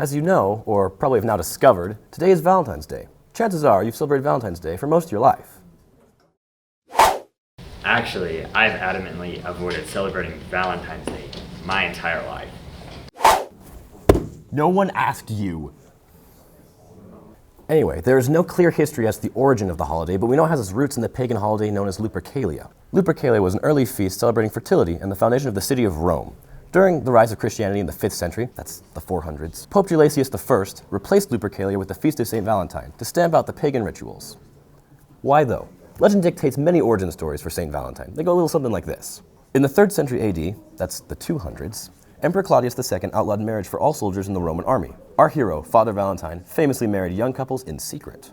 As you know, or probably have now discovered, today is Valentine's Day. Chances are you've celebrated Valentine's Day for most of your life. Actually, I've adamantly avoided celebrating Valentine's Day my entire life. No one asked you. Anyway, there is no clear history as to the origin of the holiday, but we know it has its roots in the pagan holiday known as Lupercalia. Lupercalia was an early feast celebrating fertility and the foundation of the city of Rome. During the rise of Christianity in the 5th century, that's the 400s, Pope Gelasius I replaced Lupercalia with the feast of St. Valentine to stamp out the pagan rituals. Why though? Legend dictates many origin stories for St. Valentine. They go a little something like this. In the 3rd century AD, that's the 200s, Emperor Claudius II outlawed marriage for all soldiers in the Roman army. Our hero, Father Valentine, famously married young couples in secret.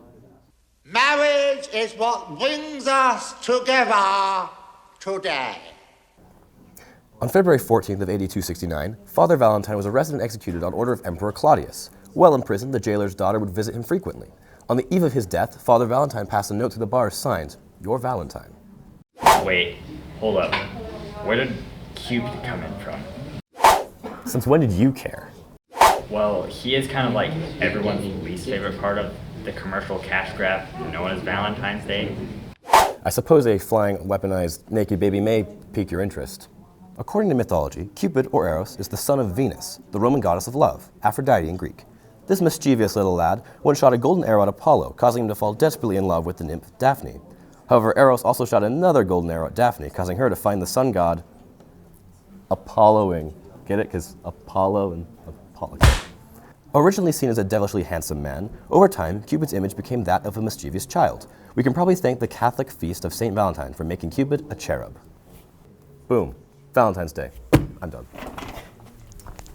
Marriage is what brings us together today. On February 14th of AD 269, Father Valentine was arrested and executed on order of Emperor Claudius. While in prison, the jailer's daughter would visit him frequently. On the eve of his death, Father Valentine passed a note to the bars signed, "Your Valentine." Wait, hold up. Where did Cupid come in from? Since when did you care? Well, he is kind of like everyone's least favorite part of the commercial cash grab known as Valentine's Day. I suppose a flying, weaponized, naked baby may pique your interest. According to mythology, Cupid, or Eros, is the son of Venus, the Roman goddess of love, Aphrodite in Greek. This mischievous little lad once shot a golden arrow at Apollo, causing him to fall desperately in love with the nymph Daphne. However, Eros also shot another golden arrow at Daphne, causing her to find the sun god Apolloing. Get it? Because Apollo and Apollo. Originally seen as a devilishly handsome man, over time, Cupid's image became that of a mischievous child. We can probably thank the Catholic feast of St. Valentine for making Cupid a cherub. Boom. Valentine's Day. I'm done.